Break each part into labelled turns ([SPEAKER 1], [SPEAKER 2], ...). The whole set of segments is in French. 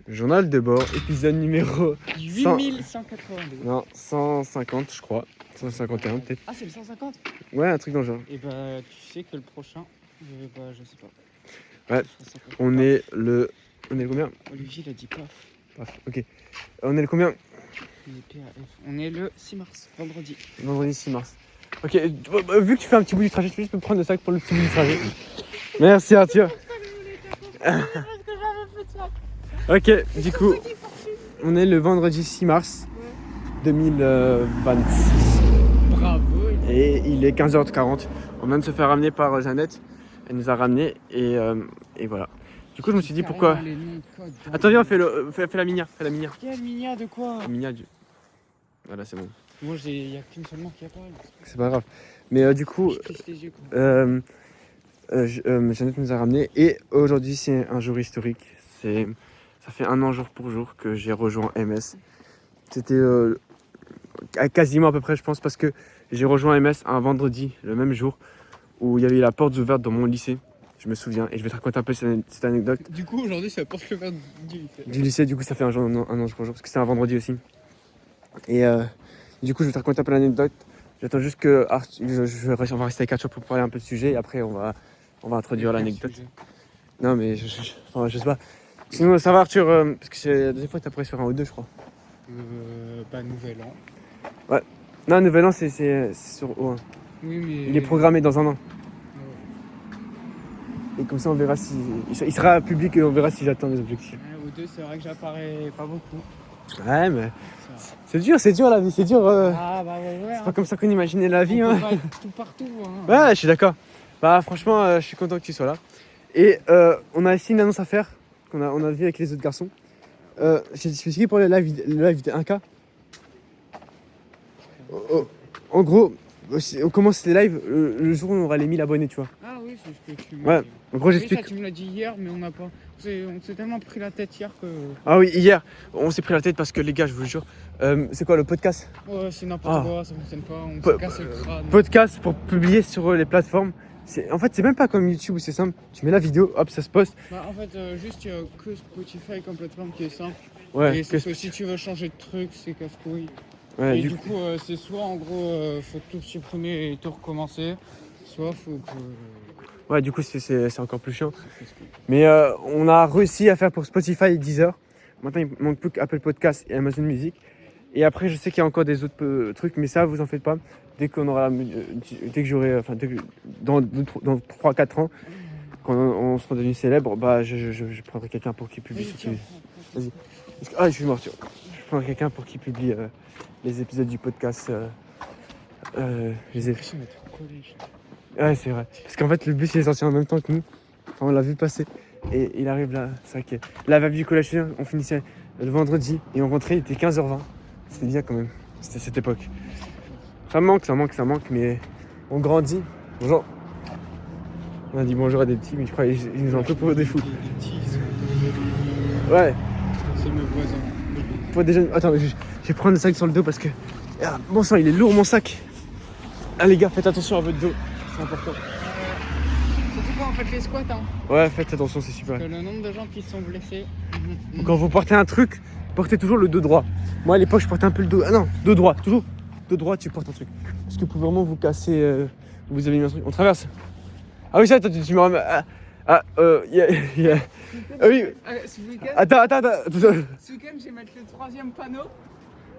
[SPEAKER 1] Journal de bord, épisode numéro
[SPEAKER 2] 8182.
[SPEAKER 1] Non, 150 je crois. 151 peut-être.
[SPEAKER 2] Ah, c'est le 150?
[SPEAKER 1] Ouais, un truc dans le genre.
[SPEAKER 2] Et bah, tu sais que le prochain, je sais pas.
[SPEAKER 1] Ouais, on est le combien?
[SPEAKER 2] Olivier, il a dit paf.
[SPEAKER 1] Paf, ok. On est le combien?
[SPEAKER 2] Il est PAF. On est le 6 mars, vendredi.
[SPEAKER 1] Vendredi 6 mars. Ok, vu que tu fais un petit bout du trajet, tu peux juste me prendre le sac pour le petit bout du trajet. Merci Arthur. Ok, du coup, on est le vendredi 6 mars 2026.
[SPEAKER 2] Bravo.
[SPEAKER 1] Et il est 15h40. On vient de se faire ramener par Jeannette. Elle nous a ramenés et voilà. Du coup, je me suis dit pourquoi. Attends, viens, fais la minière. Fais la minière.
[SPEAKER 2] Quelle minière de quoi?
[SPEAKER 1] La minière du. Voilà, c'est bon.
[SPEAKER 2] Moi, il n'y a qu'une seule marque qui apparaît.
[SPEAKER 1] C'est pas grave. Mais du coup,
[SPEAKER 2] Je plisse les yeux, quoi.
[SPEAKER 1] Jeannette nous a ramenés et aujourd'hui, c'est un jour historique. Ça fait un an jour pour jour que j'ai rejoint MS. C'était quasiment à peu près, je pense, parce que j'ai rejoint MS un vendredi, le même jour, où il y avait la porte ouverte dans mon lycée. Je me souviens, et je vais te raconter un peu cette anecdote.
[SPEAKER 2] Du coup, aujourd'hui, c'est la porte ouverte du lycée.
[SPEAKER 1] Du lycée, du coup, ça fait un jour pour jour, parce que c'était un vendredi aussi. Et du coup, je vais te raconter un peu l'anecdote. J'attends juste que on va rester avec Arthur pour parler un peu de sujet, et après, on va introduire l'anecdote. Non, mais je sais pas. Sinon, ça va, Arthur, parce que c'est la deuxième fois que tu apparais sur un ou deux, je crois.
[SPEAKER 2] Nouvel an.
[SPEAKER 1] Ouais. Non, Nouvel An, c'est sur O1.
[SPEAKER 2] Oui, mais.
[SPEAKER 1] Il est programmé dans un an. Et comme ça, on verra si. Il sera public et on verra si j'atteins les objectifs.
[SPEAKER 2] Ouais, ou deux, c'est vrai que j'apparais pas beaucoup.
[SPEAKER 1] Ouais, mais. C'est dur la vie, c'est dur.
[SPEAKER 2] Ah, bah ouais.
[SPEAKER 1] C'est pas comme ça qu'on imaginait la vie.
[SPEAKER 2] On
[SPEAKER 1] Hein.
[SPEAKER 2] peut pas être tout partout. Hein.
[SPEAKER 1] Ouais, je suis d'accord. Bah, franchement, je suis content que tu sois là. Et on a aussi une annonce à faire qu'on a vu avec les autres garçons. Je t'explique pour le live de 1K. En gros, on commence les lives le jour où on aura les 1000 abonnés, tu vois.
[SPEAKER 2] Ah oui, c'est ce que tu m'as
[SPEAKER 1] Ouais,
[SPEAKER 2] dit.
[SPEAKER 1] en gros,
[SPEAKER 2] Oui,
[SPEAKER 1] j'explique.
[SPEAKER 2] ça, tu me l'as dit hier, mais on n'a pas. On s'est tellement pris la tête hier que.
[SPEAKER 1] Ah oui, hier, on s'est pris la tête parce que les gars, je vous jure, c'est quoi le podcast?
[SPEAKER 2] Ouais, c'est n'importe quoi, ça fonctionne pas, on se casse le crâne.
[SPEAKER 1] Podcast pour publier sur les plateformes. En fait, c'est même pas comme YouTube où c'est simple. Tu mets la vidéo, hop, ça se poste.
[SPEAKER 2] Bah, en fait, juste, il n'y a que Spotify comme plateforme qui est simple.
[SPEAKER 1] Ouais,
[SPEAKER 2] et c'est que si tu veux changer de truc, c'est casse-couille.
[SPEAKER 1] Ouais,
[SPEAKER 2] et du coup, c'est soit en gros, faut tout supprimer et tout recommencer, soit faut que.
[SPEAKER 1] Ouais, du coup, c'est encore plus chiant. Mais on a réussi à faire pour Spotify et Deezer. Maintenant, il manque plus qu'Apple Podcast et Amazon Music. Et après, je sais qu'il y a encore des autres trucs, mais ça, vous en faites pas. Dès qu'on aura, dès que j'aurai, enfin, dans 3-4 ans, quand on sera devenu célèbre, bah, je prendrai quelqu'un pour qu'il publie. Vas-y. Ah, je suis mort, tu vois. Je prendrai quelqu'un pour qu'il publie les épisodes du podcast. Ouais, c'est vrai. Parce qu'en fait, le bus il est sorti en même temps que nous. Enfin, on l'a vu passer. Et il arrive là. C'est vrai que la vibe du collège, on finissait le vendredi et on rentrait, il était 15h20. C'était bien quand même. C'était cette époque. Ça manque, mais on grandit. Bonjour. On a dit bonjour à des petits, mais je crois qu'ils nous ont un peu pour des fous. Ouais.
[SPEAKER 2] C'est mes voisins.
[SPEAKER 1] Pour des jeunes. Attends, je vais prendre le sac sur le dos parce que. Ah, bon sang, il est lourd mon sac. Ah les gars, faites attention à votre dos. C'est important.
[SPEAKER 2] Surtout quand on fait les squats, hein.
[SPEAKER 1] Ouais, faites attention, c'est super.
[SPEAKER 2] Parce que le nombre de gens qui se sont blessés.
[SPEAKER 1] Quand vous portez un truc, portez toujours le dos droit. Moi à l'époque, je portais un peu le dos. Ah non, dos droit, toujours. Dos droit, tu portes un truc. Parce que vous pouvez vraiment vous casser. Vous avez mis un truc. On traverse. Ah oui, ça, tu me remets. Ah oui.
[SPEAKER 2] Ce week-end,
[SPEAKER 1] Attends.
[SPEAKER 2] ce week-end, je vais mettre le troisième panneau.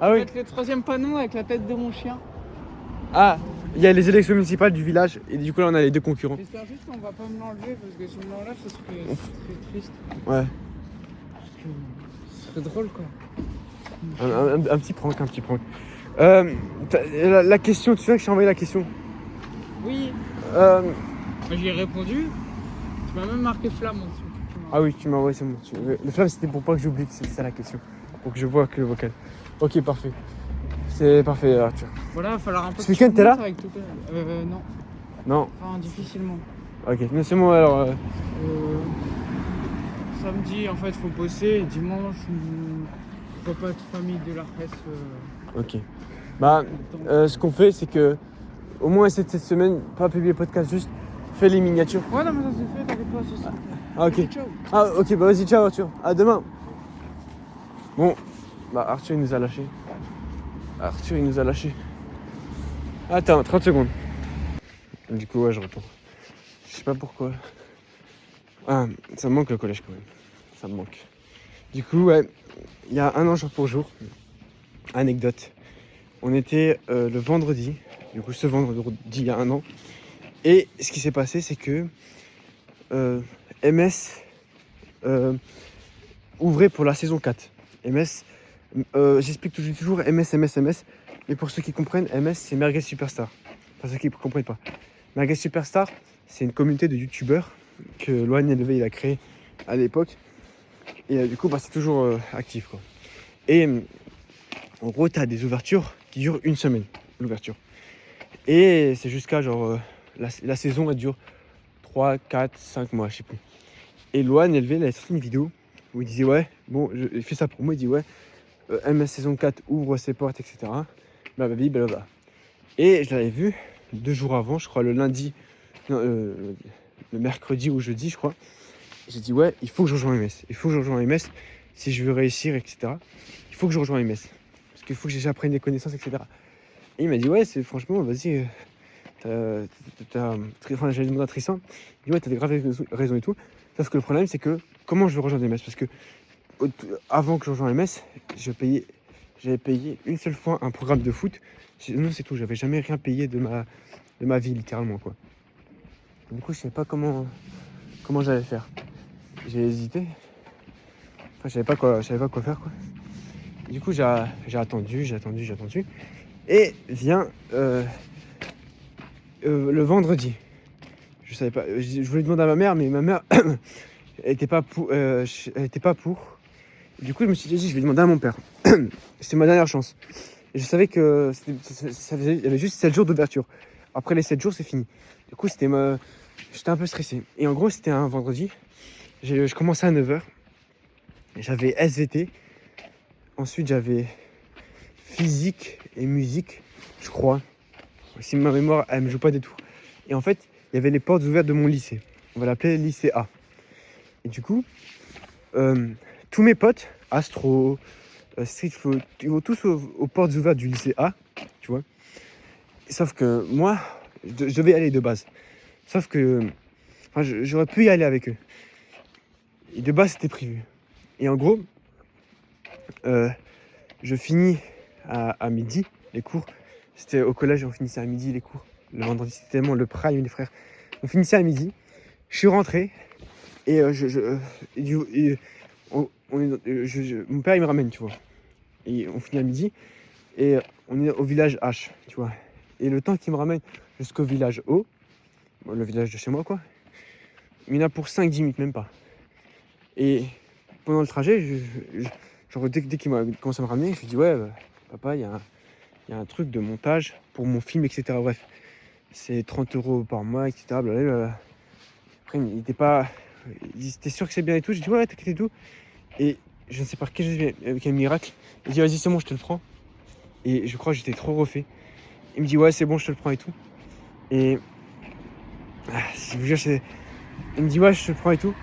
[SPEAKER 1] Ah oui.
[SPEAKER 2] Mettre le troisième panneau avec la tête de mon chien.
[SPEAKER 1] Ah, il y a les élections municipales du village et du coup là on a les deux concurrents.
[SPEAKER 2] J'espère juste qu'on va pas me l'enlever parce que si on me l'enlève, ça serait triste.
[SPEAKER 1] Ouais.
[SPEAKER 2] Ce serait drôle quoi.
[SPEAKER 1] Un petit prank. La question, tu sais que je t'ai envoyé la question.
[SPEAKER 2] Oui.
[SPEAKER 1] Euh,
[SPEAKER 2] Moi j'y ai répondu. Tu m'as même marqué flamme en dessous.
[SPEAKER 1] Ah oui, tu m'as envoyé, c'est bon. Le flamme c'était pour pas que j'oublie que c'est ça la question. Pour que je vois que le vocal. Ok, parfait. C'est parfait, Arthur.
[SPEAKER 2] Voilà, il va falloir un peu.
[SPEAKER 1] Ce week-end, t'es là
[SPEAKER 2] avec tout non.
[SPEAKER 1] Non.
[SPEAKER 2] Enfin, difficilement.
[SPEAKER 1] Ok, mais c'est bon alors.
[SPEAKER 2] Samedi, en fait, faut bosser. Et dimanche, repas de famille de la presse.
[SPEAKER 1] Ok. Bah, ce qu'on fait, c'est que au moins cette semaine, pas publier podcast, juste fais les miniatures.
[SPEAKER 2] Ouais, non, mais ça c'est fait, t'inquiète pas, ça c'est fait.
[SPEAKER 1] Ah, ok.
[SPEAKER 2] Allez, ciao.
[SPEAKER 1] Ah, ok, bah vas-y, ciao, Arthur. À demain. Bon, bah Arthur il nous a lâchés. Attends, 30 secondes. Du coup, ouais, je retourne. Je sais pas pourquoi. Ah, ça me manque le collège quand même. Ça me manque. Du coup, ouais, il y a un an jour pour jour. Anecdote. On était le vendredi. Du coup, ce vendredi, il y a un an. Et ce qui s'est passé, c'est que MS ouvrait pour la saison 4. MS, j'explique toujours MS. Mais pour ceux qui comprennent, MS, c'est Merguez Superstar. Enfin, ceux qui ne comprennent pas. Merguez Superstar, c'est une communauté de youtubeurs que Loan Élevé il a créé à l'époque. Et du coup, bah, c'est toujours actif, quoi. Et en gros, tu as des ouvertures qui durent une semaine, l'ouverture. Et c'est jusqu'à genre, la saison, elle dure 3, 4, 5 mois, je sais plus. Et Loan Élevé, il a sorti une vidéo où il disait, ouais, bon, il fait sa promo, il dit, ouais, MS saison 4 ouvre ses portes, etc. Blablabla. Et je l'avais vu 2 jours avant, je crois, le lundi, non, le mercredi ou jeudi, je crois. J'ai dit, ouais, il faut que je rejoigne MS. Si je veux réussir, etc. Il faut que je rejoigne MS. Parce qu'il faut que j'apprenne des connaissances, etc. Et il m'a dit, ouais, c'est franchement, vas-y, enfin, j'allais demander à Tristan. Il dit, ouais, t'as des graves raisons et tout. Sauf que le problème, c'est que, comment je veux rejoindre MS? Parce que, avant que je rejoigne MS, j'avais payé une seule fois un programme de foot. Non, c'est tout, j'avais jamais rien payé de ma vie, littéralement, quoi. Du coup, je savais pas comment j'allais faire. J'ai hésité. Enfin, je savais pas quoi faire, quoi. Du coup, j'ai attendu. Et vient le vendredi. Je savais pas. Je voulais demander à ma mère, mais ma mère elle était pas pour. Du coup, je me suis dit, je vais demander à mon père. C'était ma dernière chance. Et je savais que il y avait juste 7 jours d'ouverture. Après les 7 jours, c'est fini. Du coup, j'étais un peu stressé. Et en gros, c'était un vendredi. Je commençais à 9h. J'avais SVT. Ensuite, j'avais physique et musique, je crois. Si ma mémoire, elle me joue pas des tours. Et en fait, il y avait les portes ouvertes de mon lycée. On va l'appeler lycée A. Et du coup, tous mes potes, Astro, Street Flow, ils vont tous aux portes ouvertes du lycée A, tu vois. Sauf que moi, je devais y aller de base. Sauf que j'aurais pu y aller avec eux. Et de base, c'était prévu. Et en gros, je finis à midi les cours. C'était au collège, on finissait à midi les cours. Le vendredi, c'était tellement le prime, les frères. On finissait à midi. Je suis rentré et mon père, il me ramène, tu vois. Et on finit à midi et on est au village H, tu vois. Et le temps qu'il me ramène jusqu'au village O, le village de chez moi, quoi, il y en a pour 5-10 minutes, même pas. Et pendant le trajet, genre, dès qu'il m'a commencé à me ramener, je lui dis, ouais, papa, il y a un truc de montage pour mon film, etc. Bref, c'est 30 € par mois, etc. Blablabla. Après, il était pas... Il dit, t'es sûr que c'est bien et tout? Je dis, ouais, t'inquiète et tout. Et je ne sais pas avec un miracle, il dit, vas-y, c'est bon, je te le prends. Et je crois que j'étais trop refait. Il me dit, ouais, c'est bon, je te le prends et tout. Et... je vous jure, il me dit, ouais, je te le prends et tout.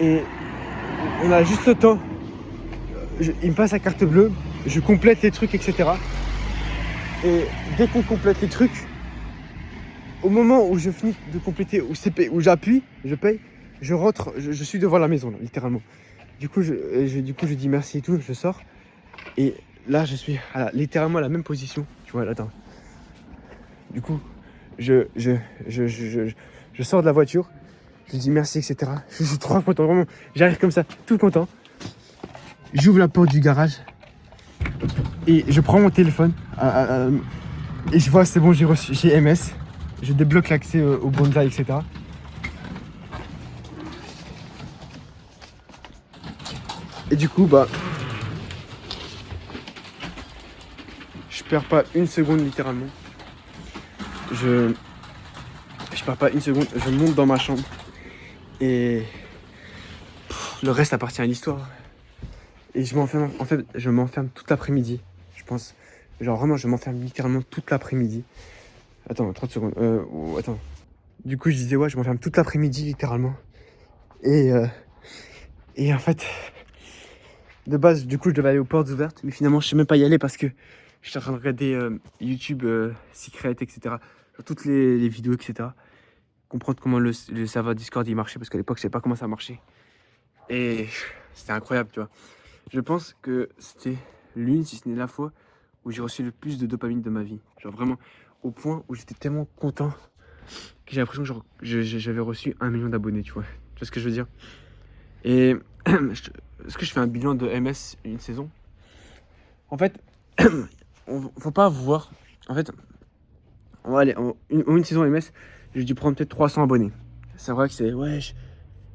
[SPEAKER 1] Et on a juste le temps. Il me passe la carte bleue, je complète les trucs, etc. Et dès qu'on complète les trucs, au moment où je finis de compléter, où j'appuie, je paye, je rentre, je suis devant la maison, là, littéralement. Du coup, je dis merci et tout, je sors. Et là, je suis littéralement à la même position. Tu vois, là, attends. Du coup, je sors de la voiture, je dis merci, etc. Je suis trop content, vraiment. J'arrive comme ça, tout content. J'ouvre la porte du garage et je prends mon téléphone et je vois c'est bon, j'ai MS. Je débloque l'accès au bonsaï, etc. Et du coup, bah, je perds pas une seconde littéralement. Je perds pas une seconde, je monte dans ma chambre et le reste appartient à l'histoire. Et je m'enferme toute l'après-midi, je pense. Genre vraiment, je m'enferme littéralement toute l'après-midi. Attends, 30 secondes. Attends. Du coup, je disais, ouais, je m'enferme toute l'après-midi, littéralement. Et en fait, De base, du coup, je devais aller aux portes ouvertes, mais finalement, je sais même pas y aller parce que j'étais en train de regarder YouTube, Secret, etc. Genre toutes les vidéos, etc. Comprendre comment le serveur Discord il marchait parce qu'à l'époque, je savais pas comment ça marchait. Et c'était incroyable, tu vois. Je pense que c'était l'une, si ce n'est la fois, où j'ai reçu le plus de dopamine de ma vie. Genre vraiment, au point où j'étais tellement content que j'ai l'impression que j'avais reçu 1 million d'abonnés, tu vois. Tu vois ce que je veux dire? Et est-ce que je fais un bilan de MS une saison? En fait, faut pas voir. En fait, on va aller en une saison MS, j'ai dû prendre peut-être 300 abonnés. C'est vrai que c'est wesh.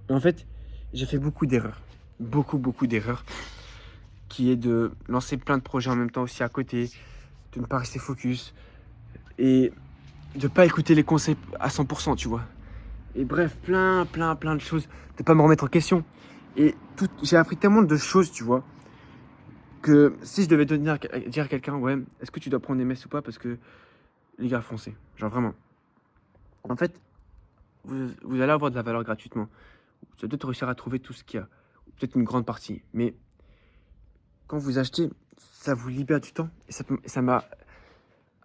[SPEAKER 1] Mais en fait, j'ai fait beaucoup d'erreurs. Beaucoup d'erreurs. Qui est de lancer plein de projets en même temps aussi à côté, de ne pas rester focus et de pas écouter les conseils à 100%, tu vois. Et bref, plein de choses, de pas me remettre en question. Et j'ai appris tellement de choses, tu vois, que si je devais dire à quelqu'un, ouais, est-ce que tu dois prendre des messes ou pas, parce que les gars, foncez. Genre vraiment. En fait, vous allez avoir de la valeur gratuitement. Vous allez peut-être réussir à trouver tout ce qu'il y a. Peut-être une grande partie. Mais quand vous achetez, ça vous libère du temps. Et ça m'a...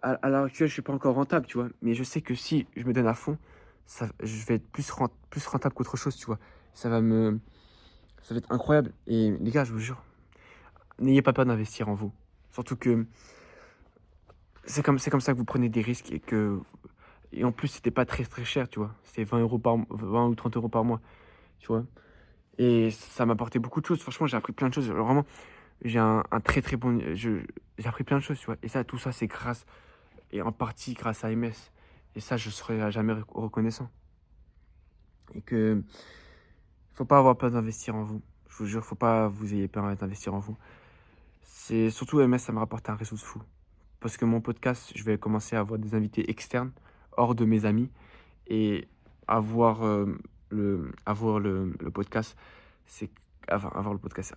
[SPEAKER 1] À l'heure actuelle, je suis pas encore rentable, tu vois. Mais je sais que si je me donne à fond, je vais être plus rentable qu'autre chose, tu vois. Ça va être incroyable. Et les gars, je vous jure, n'ayez pas peur d'investir en vous. Surtout que c'est comme ça que vous prenez des risques et en plus, c'était pas très cher, tu vois. C'était 20 ou 30 euros par mois, tu vois. Et ça m'a apporté beaucoup de choses. Franchement, j'ai appris plein de choses. Alors, vraiment, j'ai un très bon. J'ai appris plein de choses, tu vois. Et ça, tout ça, c'est et en partie grâce à MS. Et ça, je serai jamais reconnaissant. Et que faut pas avoir peur d'investir en vous. Je vous jure, faut pas vous ayez peur d'investir en vous. C'est surtout MS, ça me rapporte un réseau de fou. Parce que mon podcast, je vais commencer à avoir des invités externes, hors de mes amis. Et avoir le podcast,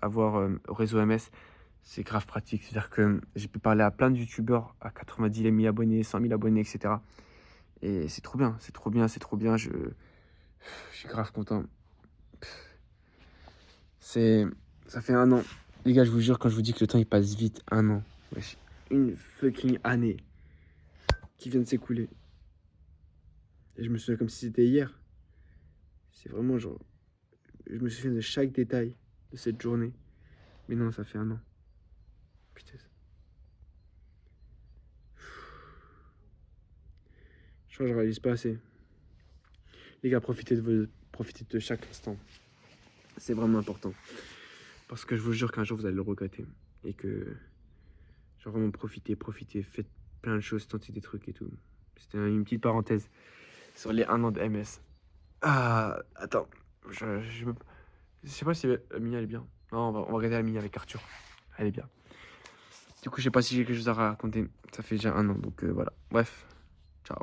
[SPEAKER 1] avoir le réseau MS, c'est grave pratique. C'est-à-dire que j'ai pu parler à plein de youtubeurs à 90 000 abonnés, 100 000 abonnés, etc. Et c'est trop bien, c'est trop bien, c'est trop bien. Je suis grave content. Ça fait 1 an. Les gars, je vous jure, quand je vous dis que le temps il passe vite, 1 an. Wesh, une fucking année qui vient de s'écouler. Et je me souviens comme si c'était hier. C'est vraiment genre. Je me souviens de chaque détail de cette journée. Mais non, ça fait 1 an. Putain. Je crois que je réalise pas assez. Les gars, profitez de chaque instant. C'est vraiment important. Parce que je vous jure qu'un jour vous allez le regretter. Et que. Genre vraiment profitez. Faites plein de choses, tentez des trucs et tout. C'était une petite parenthèse sur les 1 an de MS. Ah, attends. Je sais pas si Mia elle est bien. Non, on va regarder la Mia avec Arthur. Elle est bien. Du coup, je sais pas si j'ai quelque chose à raconter. Ça fait déjà 1 an, donc voilà. Bref, ciao.